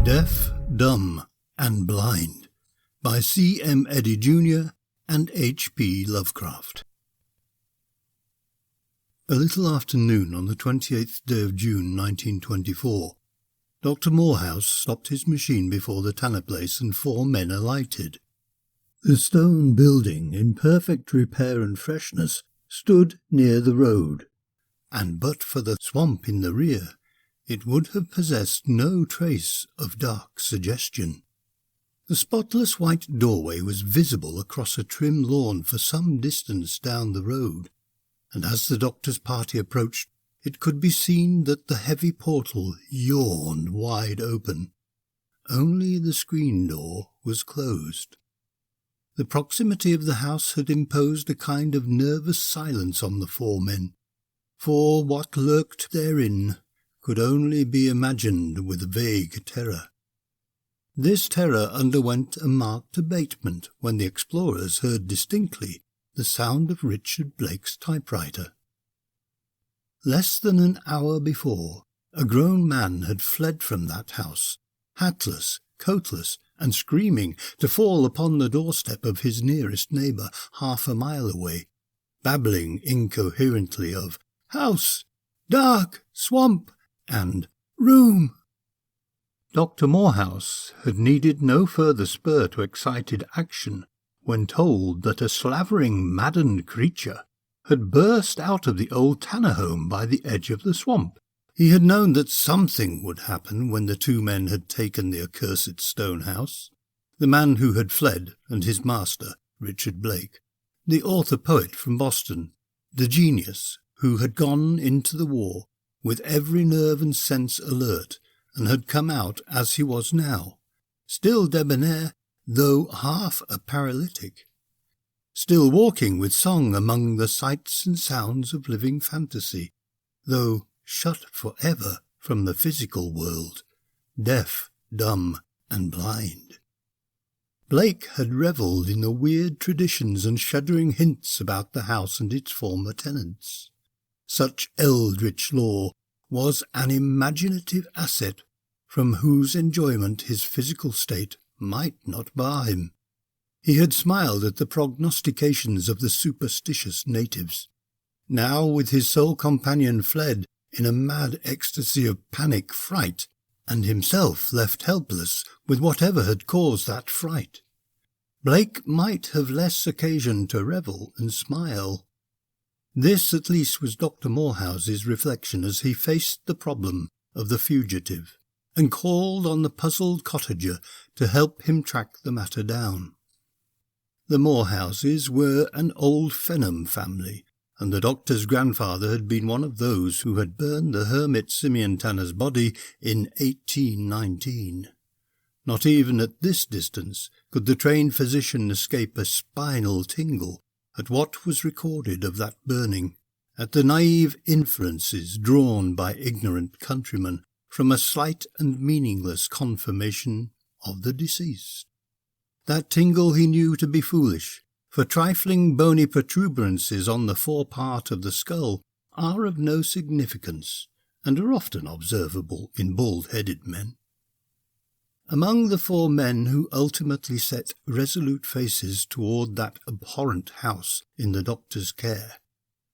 Deaf, Dumb and Blind by C. M. Eddy Jr. and H. P. Lovecraft. A little after noon on the 28th day of June 1924, Dr. Morehouse stopped his machine before the Tanner place and 4 men alighted. The stone building, in perfect repair and freshness, stood near the road, and but for the swamp in the rear, it would have possessed no trace of dark suggestion. The spotless white doorway was visible across a trim lawn for some distance down the road, and as the doctor's party approached, it could be seen that the heavy portal yawned wide open. Only the screen door was closed. The proximity of the house had imposed a kind of nervous silence on the 4 men, for what lurked therein could only be imagined with vague terror. This terror underwent a marked abatement when the explorers heard distinctly the sound of Richard Blake's typewriter. Less than an hour before, a grown man had fled from that house, hatless, coatless, and screaming, to fall upon the doorstep of his nearest neighbour half a mile away, babbling incoherently of house, dark, swamp, and room. Dr. Morehouse had needed no further spur to excited action when told that a slavering, maddened creature had burst out of the old Tanner home by the edge of the swamp. He had known that something would happen when the 2 men had taken the accursed stone house. The man who had fled and his master, Richard Blake, the author-poet from Boston, the genius who had gone into the war with every nerve and sense alert, and had come out as he was now, still debonair, though half a paralytic, still walking with song among the sights and sounds of living fantasy, though shut for ever from the physical world, deaf, dumb, and blind. Blake had revelled in the weird traditions and shuddering hints about the house and its former tenants. Such eldritch lore was an imaginative asset from whose enjoyment his physical state might not bar him. He had smiled at the prognostications of the superstitious natives. Now, with his sole companion fled in a mad ecstasy of panic fright, and himself left helpless with whatever had caused that fright, Blake might have less occasion to revel and smile. This at least was Dr. Morehouse's reflection as he faced the problem of the fugitive, and called on the puzzled cottager to help him track the matter down. The Morehouses were an old Fenham family, and the doctor's grandfather had been one of those who had burned the hermit Simeon Tanner's body in 1819. Not even at this distance could the trained physician escape a spinal tingle at what was recorded of that burning, at the naive inferences drawn by ignorant countrymen from a slight and meaningless confirmation of the deceased. That tingle he knew to be foolish, for trifling bony protuberances on the forepart of the skull are of no significance, and are often observable in bald-headed men. Among the 4 men who ultimately set resolute faces toward that abhorrent house in the doctor's care,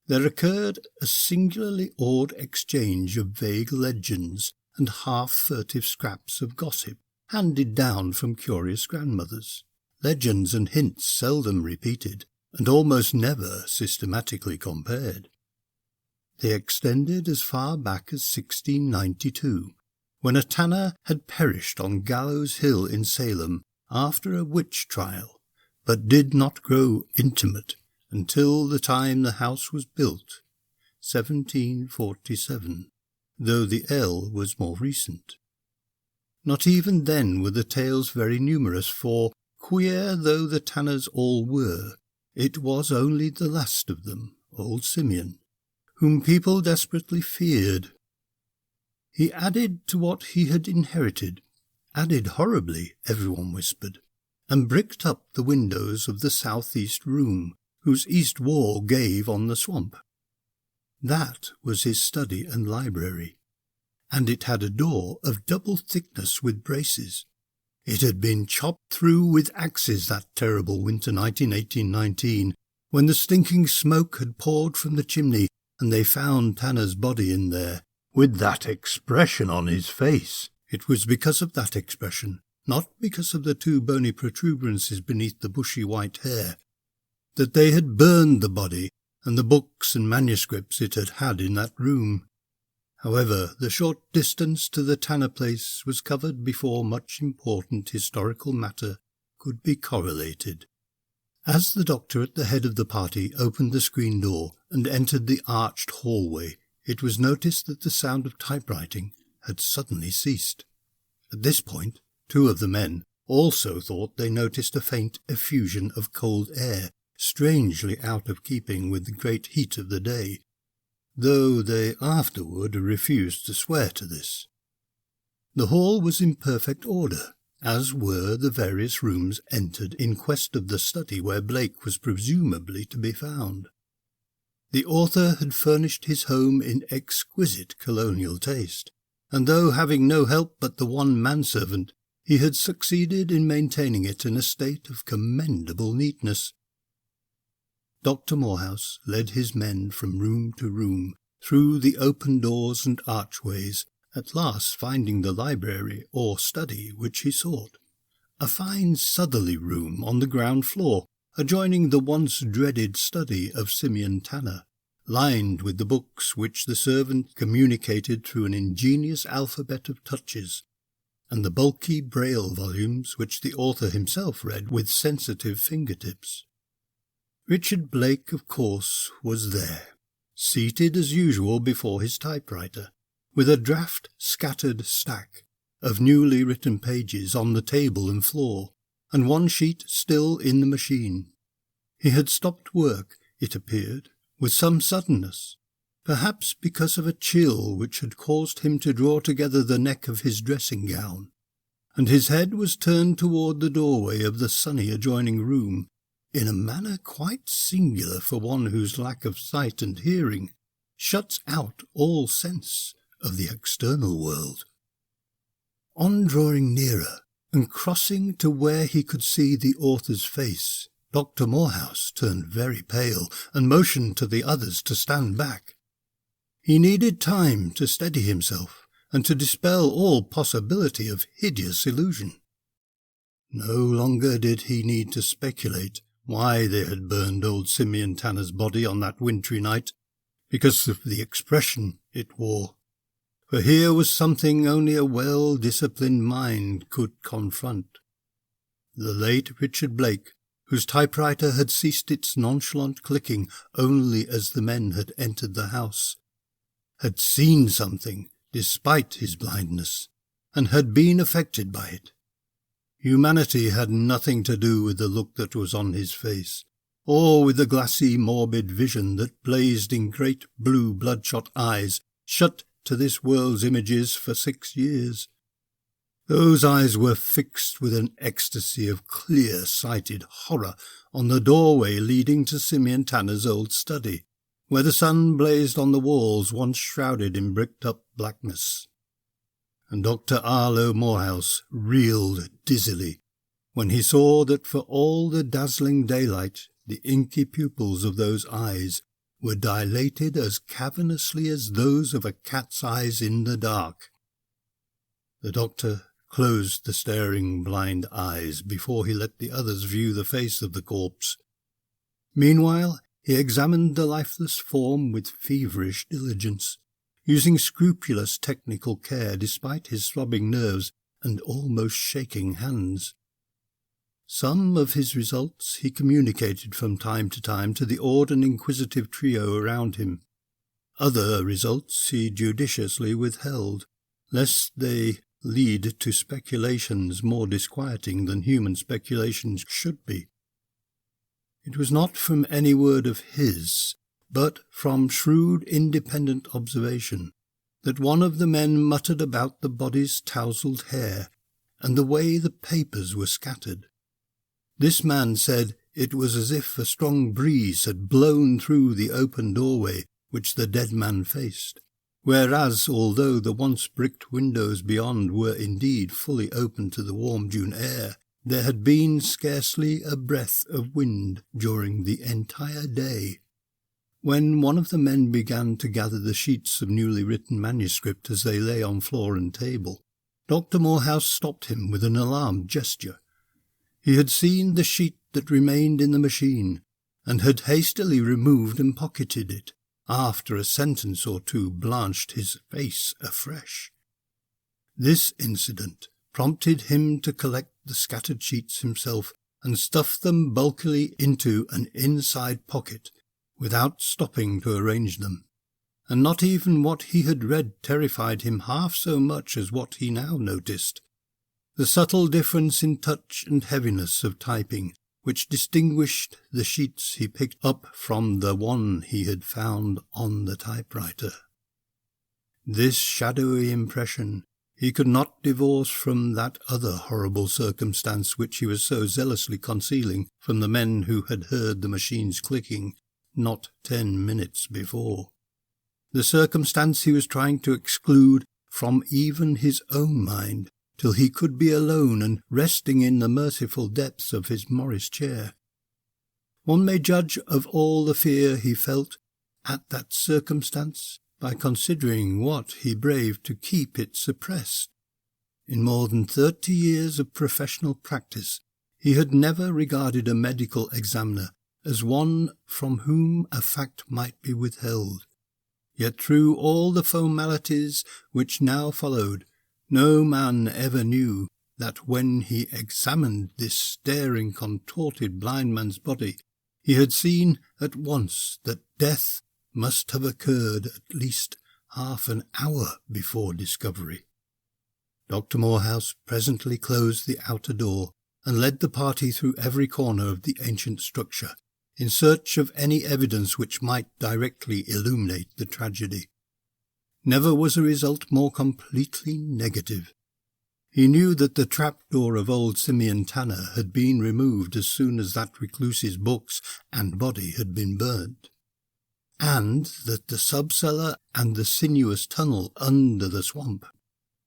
there occurred a singularly odd exchange of vague legends and half-furtive scraps of gossip, handed down from curious grandmothers, legends and hints seldom repeated, and almost never systematically compared. They extended as far back as 1692, when a tanner had perished on Gallows Hill in Salem after a witch trial, but did not grow intimate until the time the house was built, 1747, though the L was more recent. Not even then were the tales very numerous, for, queer though the tanners all were, it was only the last of them, old Simeon, whom people desperately feared. He added to what he had inherited, added horribly, everyone whispered, and bricked up the windows of the south-east room, whose east wall gave on the swamp. That was his study and library, and it had a door of double thickness with braces. It had been chopped through with axes that terrible winter night in 1819, when the stinking smoke had poured from the chimney, and they found Tanner's body in there, with that expression on his face. It was because of that expression, not because of the 2 bony protuberances beneath the bushy white hair, that they had burned the body and the books and manuscripts it had had in that room. However, the short distance to the Tanner place was covered before much important historical matter could be correlated. As the doctor at the head of the party opened the screen door and entered the arched hallway, it was noticed that the sound of typewriting had suddenly ceased. At this point, 2 of the men also thought they noticed a faint effusion of cold air, strangely out of keeping with the great heat of the day, though they afterward refused to swear to this. The hall was in perfect order, as were the various rooms entered in quest of the study where Blake was presumably to be found. The author had furnished his home in exquisite colonial taste, and though having no help but the one manservant, he had succeeded in maintaining it in a state of commendable neatness. Dr. Morehouse led his men from room to room, through the open doors and archways, at last finding the library or study which he sought, a fine southerly room on the ground floor, adjoining the once dreaded study of Simeon Tanner, lined with the books which the servant communicated through an ingenious alphabet of touches, and the bulky braille volumes which the author himself read with sensitive fingertips. Richard Blake, of course, was there, seated as usual before his typewriter, with a draft-scattered stack of newly written pages on the table and floor, and one sheet still in the machine. He had stopped work, it appeared, with some suddenness, perhaps because of a chill which had caused him to draw together the neck of his dressing-gown, and his head was turned toward the doorway of the sunny adjoining room, in a manner quite singular for one whose lack of sight and hearing shuts out all sense of the external world. On drawing nearer, and crossing to where he could see the author's face, Dr. Morehouse turned very pale and motioned to the others to stand back. He needed time to steady himself and to dispel all possibility of hideous illusion. No longer did he need to speculate why they had burned old Simeon Tanner's body on that wintry night, because of the expression it wore. For here was something only a well-disciplined mind could confront. The late Richard Blake, whose typewriter had ceased its nonchalant clicking only as the men had entered the house, had seen something despite his blindness, and had been affected by it. Humanity had nothing to do with the look that was on his face, or with the glassy, morbid vision that blazed in great blue bloodshot eyes, shut to this world's images for 6 years. Those eyes were fixed with an ecstasy of clear-sighted horror on the doorway leading to Simeon Tanner's old study, where the sun blazed on the walls once shrouded in bricked-up blackness. And Dr. Arlo Morehouse reeled dizzily when he saw that for all the dazzling daylight the inky pupils of those eyes were dilated as cavernously as those of a cat's eyes in the dark. The doctor closed the staring blind eyes before he let the others view the face of the corpse. Meanwhile, he examined the lifeless form with feverish diligence, using scrupulous technical care despite his throbbing nerves and almost shaking hands. Some of his results he communicated from time to time to the awed and inquisitive trio around him. Other results he judiciously withheld, lest they lead to speculations more disquieting than human speculations should be. It was not from any word of his, but from shrewd independent observation, that one of the men muttered about the body's tousled hair and the way the papers were scattered. This man said it was as if a strong breeze had blown through the open doorway which the dead man faced, whereas, although the once bricked windows beyond were indeed fully open to the warm June air, there had been scarcely a breath of wind during the entire day. When one of the men began to gather the sheets of newly written manuscript as they lay on floor and table, Dr. Morehouse stopped him with an alarmed gesture. He had seen the sheet that remained in the machine, and had hastily removed and pocketed it, after a sentence or two blanched his face afresh. This incident prompted him to collect the scattered sheets himself and stuff them bulkily into an inside pocket, without stopping to arrange them, and not even what he had read terrified him half so much as what he now noticed, the subtle difference in touch and heaviness of typing which distinguished the sheets he picked up from the one he had found on the typewriter. This shadowy impression he could not divorce from that other horrible circumstance which he was so zealously concealing from the men who had heard the machines clicking not 10 minutes before. The circumstance he was trying to exclude from even his own mind, till he could be alone and resting in the merciful depths of his Morris chair. One may judge of all the fear he felt at that circumstance by considering what he braved to keep it suppressed. In more than 30 years of professional practice, he had never regarded a medical examiner as one from whom a fact might be withheld. Yet through all the formalities which now followed, no man ever knew that when he examined this staring, contorted blind man's body, he had seen at once that death must have occurred at least half an hour before discovery. Dr. Morehouse presently closed the outer door and led the party through every corner of the ancient structure, in search of any evidence which might directly illuminate the tragedy. Never was a result more completely negative. He knew that the trapdoor of old Simeon Tanner had been removed as soon as that recluse's books and body had been burnt, and that the sub-cellar and the sinuous tunnel under the swamp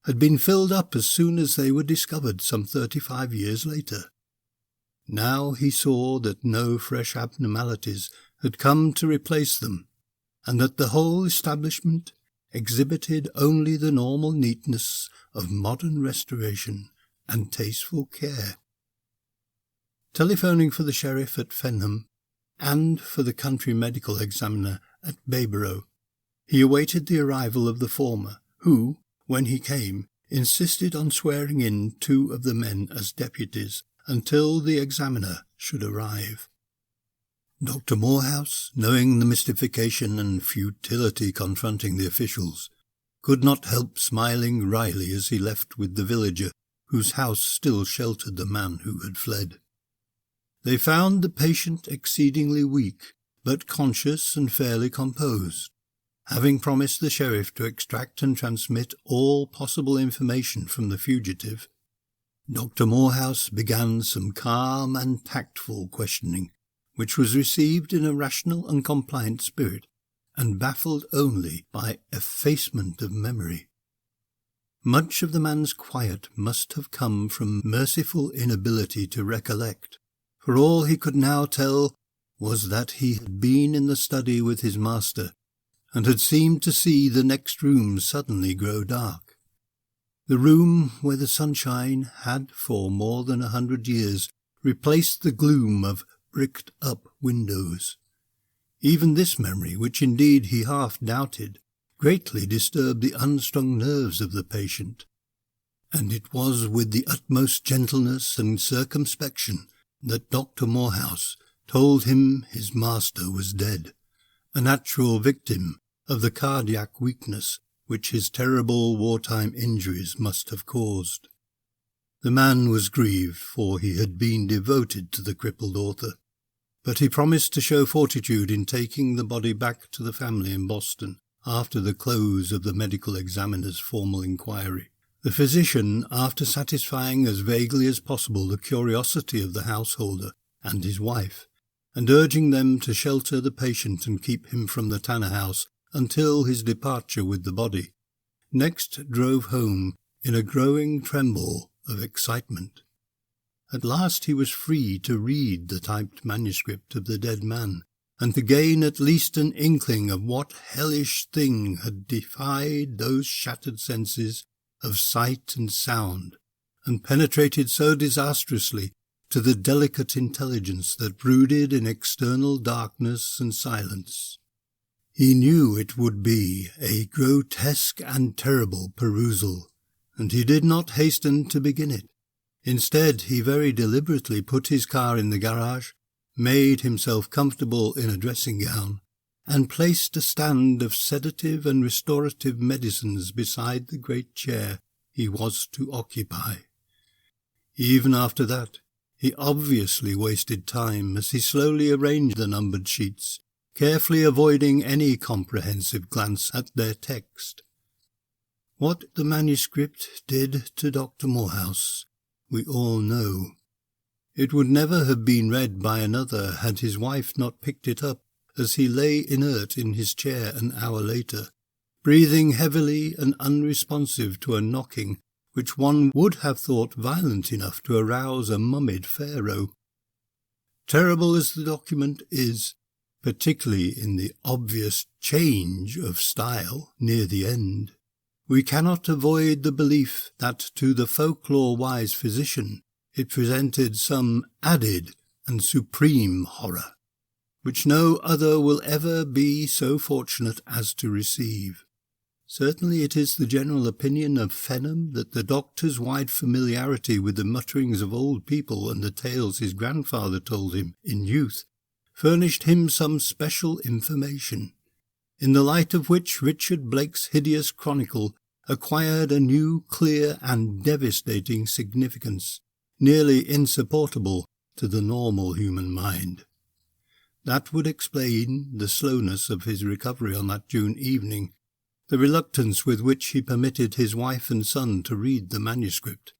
had been filled up as soon as they were discovered some 35 years later. Now he saw that no fresh abnormalities had come to replace them, and that the whole establishment exhibited only the normal neatness of modern restoration and tasteful care. Telephoning for the sheriff at Fenham and for the country medical examiner at Bayborough, he awaited the arrival of the former, who, when he came, insisted on swearing in 2 of the men as deputies until the examiner should arrive. Dr. Morehouse, knowing the mystification and futility confronting the officials, could not help smiling wryly as he left with the villager whose house still sheltered the man who had fled. They found the patient exceedingly weak, but conscious and fairly composed. Having promised the sheriff to extract and transmit all possible information from the fugitive, Dr. Morehouse began some calm and tactful questioning, which was received in a rational and compliant spirit, and baffled only by effacement of memory. Much of the man's quiet must have come from merciful inability to recollect, for all he could now tell was that he had been in the study with his master, and had seemed to see the next room suddenly grow dark. The room where the sunshine had for more than 100 years replaced the gloom of bricked-up windows. Even this memory, which indeed he half doubted, greatly disturbed the unstrung nerves of the patient, and it was with the utmost gentleness and circumspection that Dr. Morehouse told him his master was dead, a natural victim of the cardiac weakness which his terrible wartime injuries must have caused. The man was grieved, for he had been devoted to the crippled author, but he promised to show fortitude in taking the body back to the family in Boston after the close of the medical examiner's formal inquiry. The physician, after satisfying as vaguely as possible the curiosity of the householder and his wife, and urging them to shelter the patient and keep him from the Tanner house until his departure with the body, next drove home in a growing tremble of excitement. At last he was free to read the typed manuscript of the dead man, and to gain at least an inkling of what hellish thing had defied those shattered senses of sight and sound, and penetrated so disastrously to the delicate intelligence that brooded in external darkness and silence. He knew it would be a grotesque and terrible perusal, and he did not hasten to begin it. Instead, he very deliberately put his car in the garage, made himself comfortable in a dressing gown, and placed a stand of sedative and restorative medicines beside the great chair he was to occupy. Even after that, he obviously wasted time as he slowly arranged the numbered sheets, carefully avoiding any comprehensive glance at their text. What the manuscript did to Dr. Morehouse, we all know. It would never have been read by another had his wife not picked it up as he lay inert in his chair an hour later, breathing heavily and unresponsive to a knocking which one would have thought violent enough to arouse a mummied pharaoh. Terrible as the document is, particularly in the obvious change of style near the end, we cannot avoid the belief that to the folklore-wise physician it presented some added and supreme horror, which no other will ever be so fortunate as to receive. Certainly it is the general opinion of Fenham that the doctor's wide familiarity with the mutterings of old people and the tales his grandfather told him in youth furnished him some special information, in the light of which Richard Blake's hideous chronicle acquired a new, clear and devastating significance, nearly insupportable to the normal human mind. That would explain the slowness of his recovery on that June evening, the reluctance with which he permitted his wife and son to read the manuscript,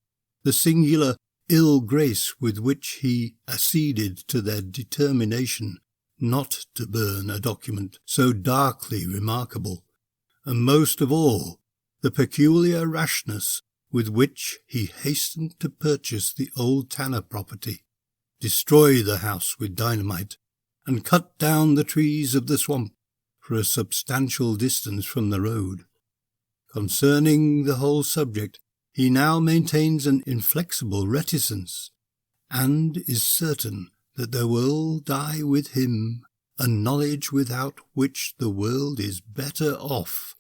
the singular ill grace with which he acceded to their determination not to burn a document so darkly remarkable, and most of all, the peculiar rashness with which he hastened to purchase the old Tanner property, destroy the house with dynamite, and cut down the trees of the swamp for a substantial distance from the road. Concerning the whole subject, he now maintains an inflexible reticence, and is certain that there will die with him a knowledge without which the world is better off.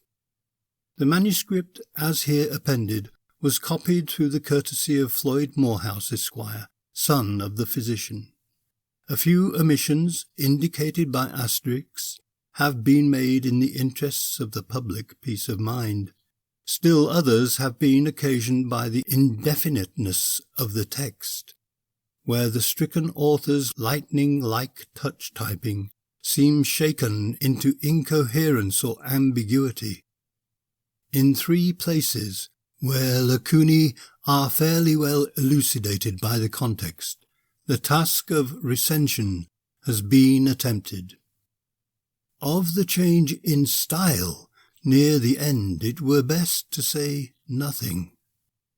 The manuscript, as here appended, was copied through the courtesy of Floyd Morehouse, Esquire, son of the physician. A few omissions, indicated by asterisks, have been made in the interests of the public peace of mind. Still others have been occasioned by the indefiniteness of the text, where the stricken author's lightning-like touch-typing seems shaken into incoherence or ambiguity. In 3 places, where lacunae are fairly well elucidated by the context, the task of recension has been attempted. Of the change in style near the end it were best to say nothing.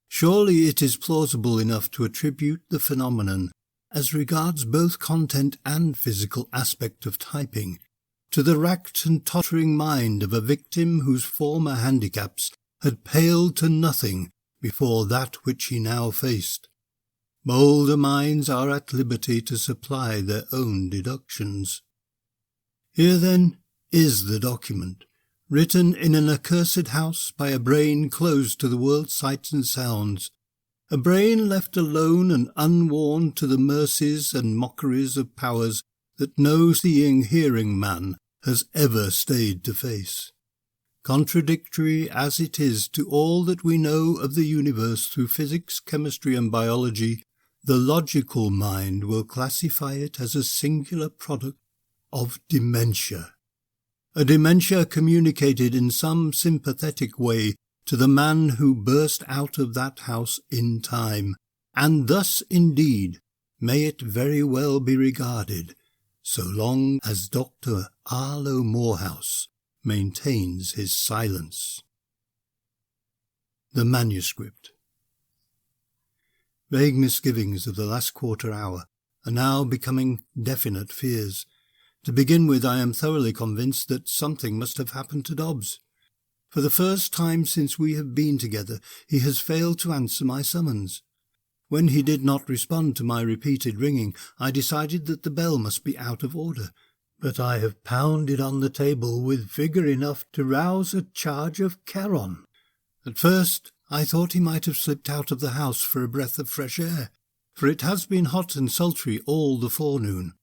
Surely it is plausible enough to attribute the phenomenon, as regards both content and physical aspect of typing, to the racked and tottering mind of a victim whose former handicaps had paled to nothing before that which he now faced. Bolder minds are at liberty to supply their own deductions. Here, then, is the document, written in an accursed house by a brain closed to the world's sights and sounds, a brain left alone and unwarned to the mercies and mockeries of powers that no seeing, hearing man has ever stayed to face. Contradictory as it is to all that we know of the universe through physics, chemistry, and biology, the logical mind will classify it as a singular product of dementia. A dementia communicated in some sympathetic way to the man who burst out of that house in time, and thus indeed may it very well be regarded, so long as Dr. Arlo Morehouse maintains his silence. The manuscript. Vague misgivings of the last quarter hour are now becoming definite fears. To begin with, I am thoroughly convinced that something must have happened to Dobbs. For the first time since we have been together, he has failed to answer my summons. When he did not respond to my repeated ringing, I decided that the bell must be out of order, but I have pounded on the table with vigour enough to rouse a charge of Charon. At first, I thought he might have slipped out of the house for a breath of fresh air, for it has been hot and sultry all the forenoon.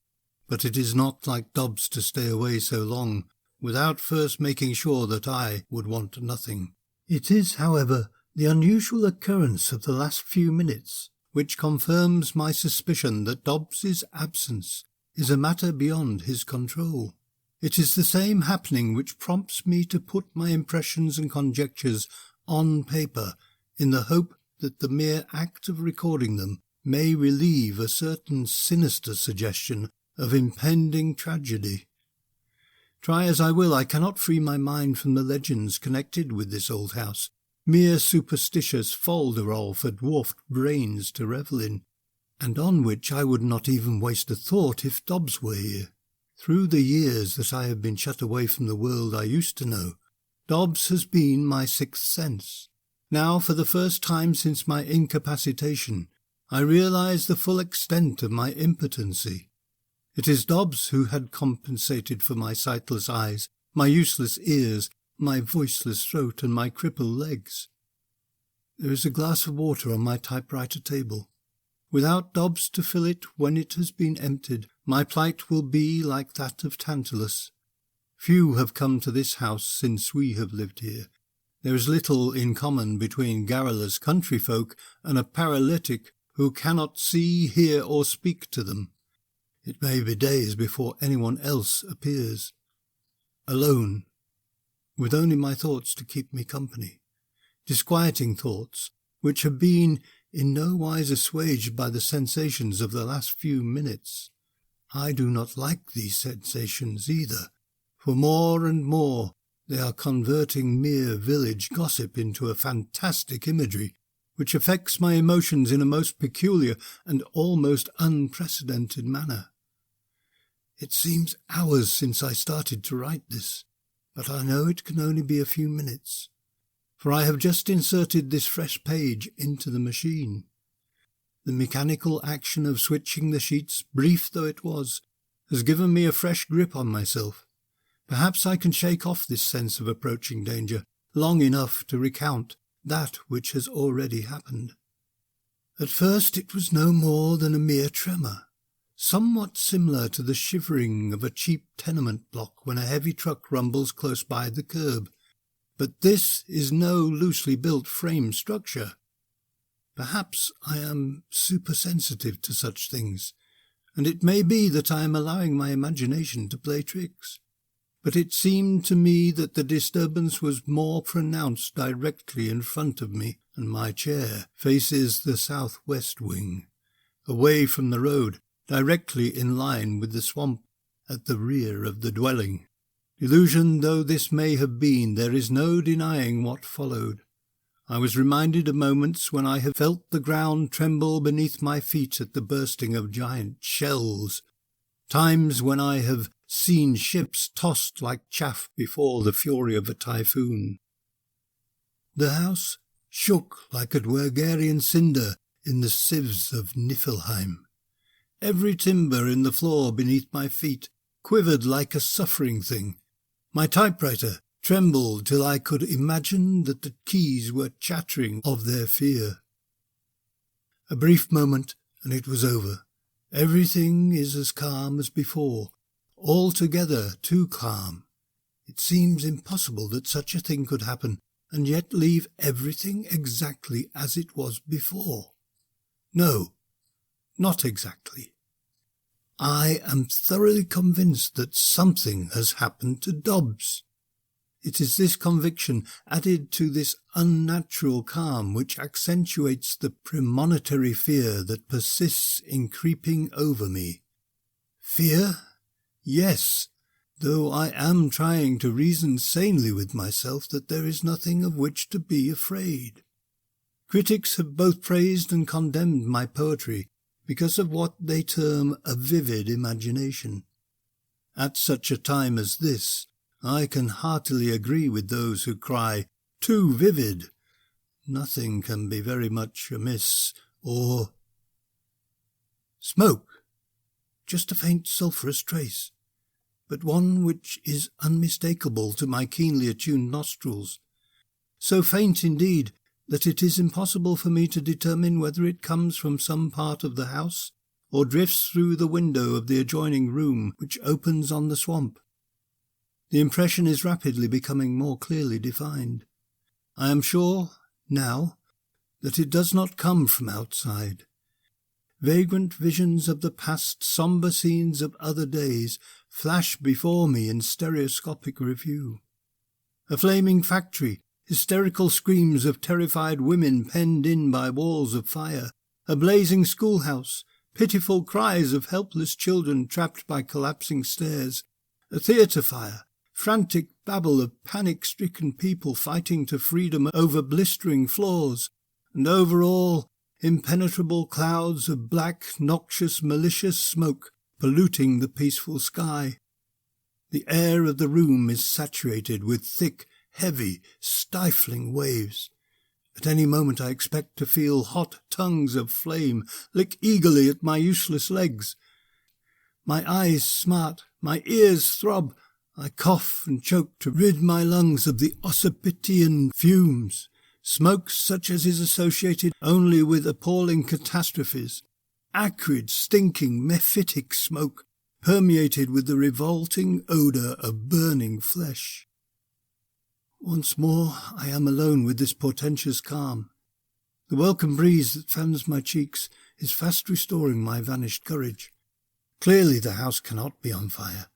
But it is not like Dobbs to stay away so long, without first making sure that I would want nothing. It is, however, the unusual occurrence of the last few minutes which confirms my suspicion that Dobbs's absence is a matter beyond his control. It is the same happening which prompts me to put my impressions and conjectures on paper, in the hope that the mere act of recording them may relieve a certain sinister suggestion of impending tragedy. Try as I will, I cannot free my mind from the legends connected with this old house, mere superstitious fol-de-rol for dwarfed brains to revel in, and on which I would not even waste a thought if Dobbs were here. Through the years that I have been shut away from the world I used to know, Dobbs has been my sixth sense. Now, for the first time since my incapacitation, I realise the full extent of my impotency. It is Dobbs who had compensated for my sightless eyes, my useless ears, my voiceless throat, and my crippled legs. There is a glass of water on my typewriter table. Without Dobbs to fill it when it has been emptied, my plight will be like that of Tantalus. Few have come to this house since we have lived here. There is little in common between garrulous country folk and a paralytic who cannot see, hear, or speak to them. It may be days before anyone else appears. Alone, with only my thoughts to keep me company, disquieting thoughts which have been in no wise assuaged by the sensations of the last few minutes. I do not like these sensations either, for more and more they are converting mere village gossip into a fantastic imagery, which affects my emotions in a most peculiar and almost unprecedented manner. It seems hours since I started to write this, but I know it can only be a few minutes, for I have just inserted this fresh page into the machine. The mechanical action of switching the sheets, brief though it was, has given me a fresh grip on myself. Perhaps I can shake off this sense of approaching danger long enough to recount that which has already happened. At first it was no more than a mere tremor, somewhat similar to the shivering of a cheap tenement block when a heavy truck rumbles close by the curb. But this is no loosely built frame structure. Perhaps I am supersensitive to such things, and it may be that I am allowing my imagination to play tricks. But it seemed to me that the disturbance was more pronounced directly in front of me, and my chair faces the southwest wing, away from the road, directly in line with the swamp at the rear of the dwelling. Illusion though this may have been, there is no denying what followed. I was reminded of moments when I have felt the ground tremble beneath my feet at the bursting of giant shells, times when I have seen ships tossed like chaff before the fury of a typhoon. The house shook like a Dwergarian cinder in the sieves of Niflheim. Every timber in the floor beneath my feet quivered like a suffering thing. My typewriter trembled till I could imagine that the keys were chattering of their fear. A brief moment, and it was over. Everything is as calm as before, altogether too calm. It seems impossible that such a thing could happen, and yet leave everything exactly as it was before. No, not exactly. I am thoroughly convinced that something has happened to Dobbs. It is this conviction, added to this unnatural calm, which accentuates the premonitory fear that persists in creeping over me. Fear? Yes, though I am trying to reason sanely with myself that there is nothing of which to be afraid. Critics have both praised and condemned my poetry because of what they term a vivid imagination. At such a time as this, I can heartily agree with those who cry, "Too vivid! Nothing can be very much amiss," or smoke, just a faint sulfurous trace, but one which is unmistakable to my keenly attuned nostrils, so faint indeed that it is impossible for me to determine whether it comes from some part of the house or drifts through the window of the adjoining room which opens on the swamp. The impression is rapidly becoming more clearly defined. I am sure, now, that it does not come from outside. Vagrant visions of the past, sombre scenes of other days, flash before me in stereoscopic review. A flaming factory, hysterical screams of terrified women penned in by walls of fire, a blazing schoolhouse, pitiful cries of helpless children trapped by collapsing stairs, a theatre fire, frantic babble of panic-stricken people fighting to freedom over blistering floors, and over all, impenetrable clouds of black, noxious, malicious smoke polluting the peaceful sky. The air of the room is saturated with thick, heavy, stifling waves. At any moment I expect to feel hot tongues of flame lick eagerly at my useless legs. My eyes smart, my ears throb, I cough and choke to rid my lungs of the ossipitian fumes, smoke such as is associated only with appalling catastrophes, acrid, stinking, mephitic smoke, permeated with the revolting odour of burning flesh. Once more I am alone with this portentous calm. The welcome breeze that fans my cheeks is fast restoring my vanished courage. Clearly the house cannot be on fire,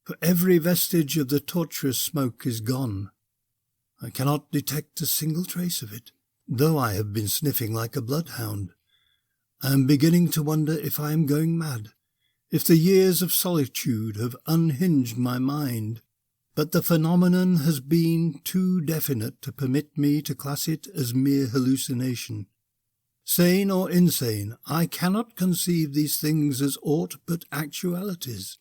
for every vestige of the torturous smoke is gone. I cannot detect a single trace of it, though I have been sniffing like a bloodhound. I am beginning to wonder if I am going mad, if the years of solitude have unhinged my mind, but the phenomenon has been too definite to permit me to class it as mere hallucination. Sane or insane, I cannot conceive these things as aught but actualities,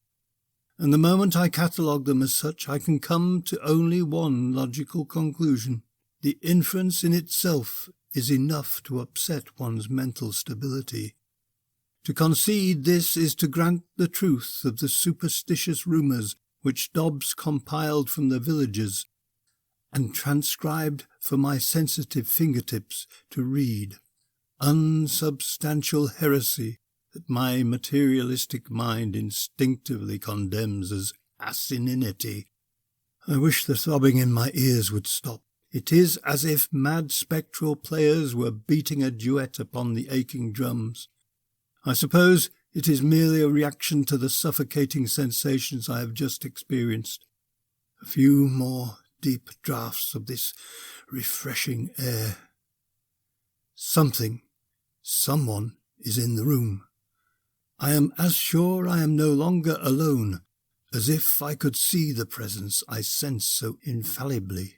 and the moment I catalogue them as such, I can come to only one logical conclusion. The inference in itself is enough to upset one's mental stability. To concede this is to grant the truth of the superstitious rumours which Dobbs compiled from the villagers and transcribed for my sensitive fingertips to read, unsubstantial heresy that my materialistic mind instinctively condemns as asininity. I wish the throbbing in my ears would stop. It is as if mad spectral players were beating a duet upon the aching drums. I suppose it is merely a reaction to the suffocating sensations I have just experienced. A few more deep draughts of this refreshing air. Someone is in the room. I am as sure I am no longer alone, as if I could see the presence I sense so infallibly.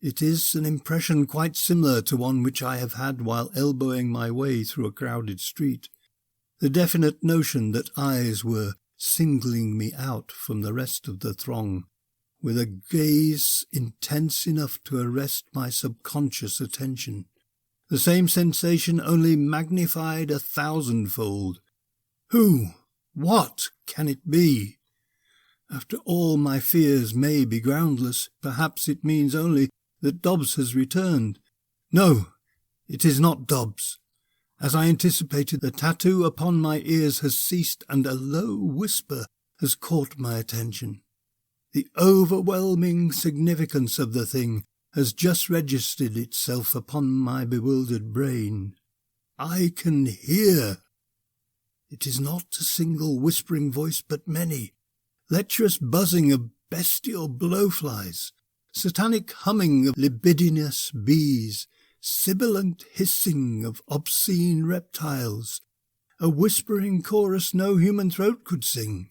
It is an impression quite similar to one which I have had while elbowing my way through a crowded street. The definite notion that eyes were singling me out from the rest of the throng, with a gaze intense enough to arrest my subconscious attention. The same sensation only magnified 1,000-fold. Who, what can it be? After all, my fears may be groundless. Perhaps it means only that Dobbs has returned. No, it is not Dobbs. As I anticipated, the tattoo upon my ears has ceased, and a low whisper has caught my attention. The overwhelming significance of the thing has just registered itself upon my bewildered brain. I can hear. It is not a single whispering voice, but many. Lecherous buzzing of bestial blowflies, satanic humming of libidinous bees, sibilant hissing of obscene reptiles, a whispering chorus no human throat could sing.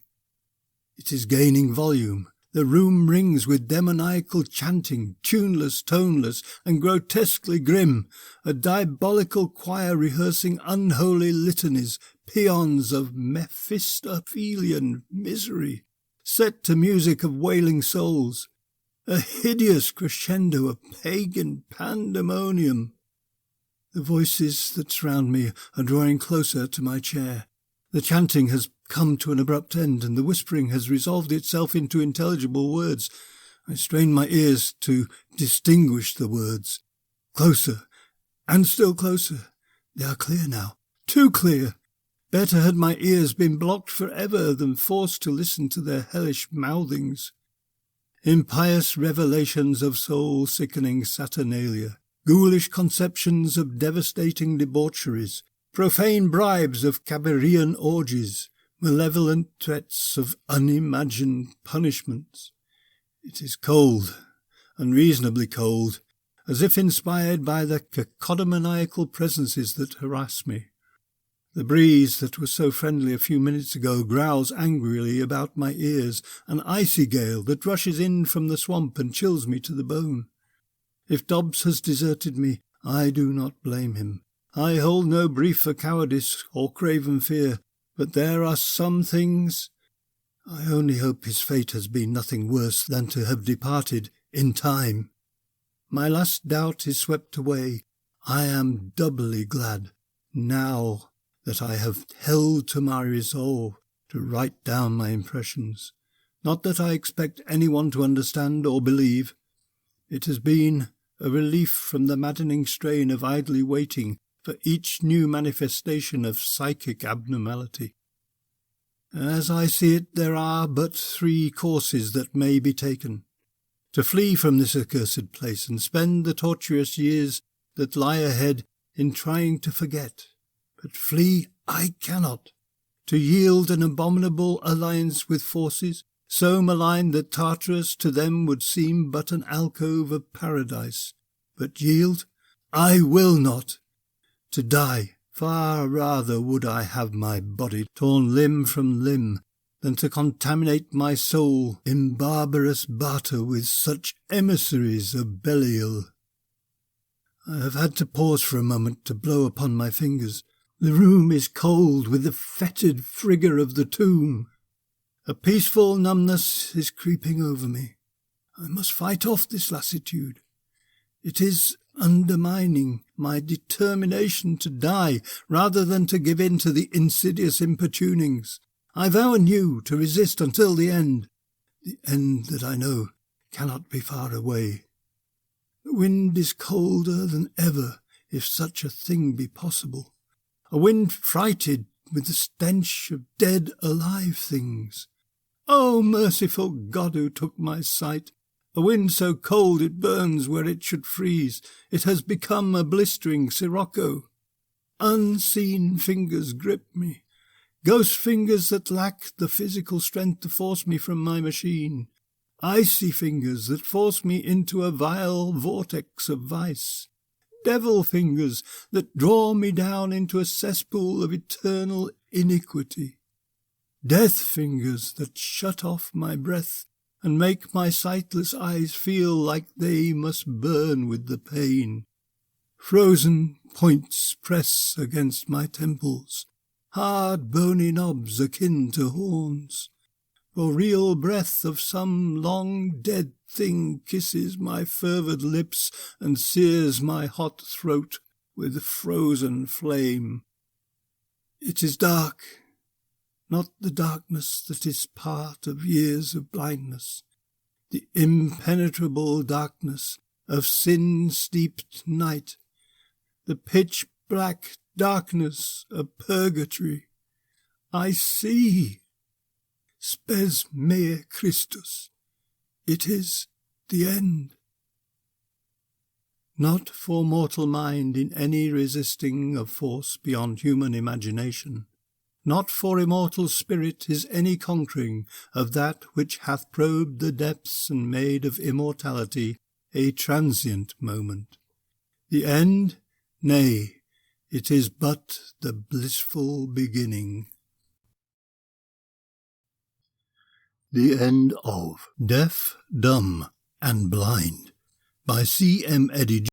It is gaining volume. The room rings with demoniacal chanting, tuneless, toneless, and grotesquely grim, a diabolical choir rehearsing unholy litanies, paeans of Mephistophelian misery, set to music of wailing souls, a hideous crescendo of pagan pandemonium. The voices that surround me are drawing closer to my chair. The chanting has come to an abrupt end, and the whispering has resolved itself into intelligible words. I strain my ears to distinguish the words. Closer, and still closer. They are clear now, too clear. Better had my ears been blocked forever than forced to listen to their hellish mouthings. Impious revelations of soul-sickening saturnalia, ghoulish conceptions of devastating debaucheries, profane bribes of Cabirian orgies, malevolent threats of unimagined punishments. It is cold, unreasonably cold, as if inspired by the cacodemoniacal presences that harass me. The breeze that was so friendly a few minutes ago growls angrily about my ears, an icy gale that rushes in from the swamp and chills me to the bone. If Dobbs has deserted me, I do not blame him. I hold no brief for cowardice or craven fear, but there are some things. I only hope his fate has been nothing worse than to have departed in time. My last doubt is swept away. I am doubly glad now that I have held to my resolve to write down my impressions. Not that I expect anyone to understand or believe. It has been a relief from the maddening strain of idly waiting for each new manifestation of psychic abnormality. As I see it, there are but 3 courses that may be taken. To flee from this accursed place and spend the tortuous years that lie ahead in trying to forget. But flee I cannot. To yield an abominable alliance with forces so malign that Tartarus to them would seem but an alcove of paradise. But yield I will not. To die, far rather would I have my body torn limb from limb than to contaminate my soul in barbarous barter with such emissaries of Belial. I have had to pause for a moment to blow upon my fingers. The room is cold with the fetid frigor of the tomb. A peaceful numbness is creeping over me. I must fight off this lassitude. It is undermining my determination to die rather than to give in to the insidious importunings. I vow anew to resist until the end that I know cannot be far away. The wind is colder than ever, if such a thing be possible. A wind freighted with the stench of dead, alive things. O merciful God who took my sight! A wind so cold it burns where it should freeze. It has become a blistering sirocco. Unseen fingers grip me. Ghost fingers that lack the physical strength to force me from my machine. Icy fingers that force me into a vile vortex of vice. Devil fingers that draw me down into a cesspool of eternal iniquity. Death fingers that shut off my breath and make my sightless eyes feel like they must burn with the pain. Frozen points press against my temples, hard bony knobs akin to horns. For real breath of some long dead thing kisses my fervid lips and sears my hot throat with frozen flame. It is dark. Not the darkness that is part of years of blindness, the impenetrable darkness of sin-steeped night, the pitch-black darkness of purgatory. I see. Spes mea Christus. It is the end. Not for mortal mind in any resisting of force beyond human imagination. Not for immortal spirit is any conquering of that which hath probed the depths and made of immortality a transient moment. The end? Nay, it is but the blissful beginning. The End of Deaf, Dumb and Blind by C. M. Eddy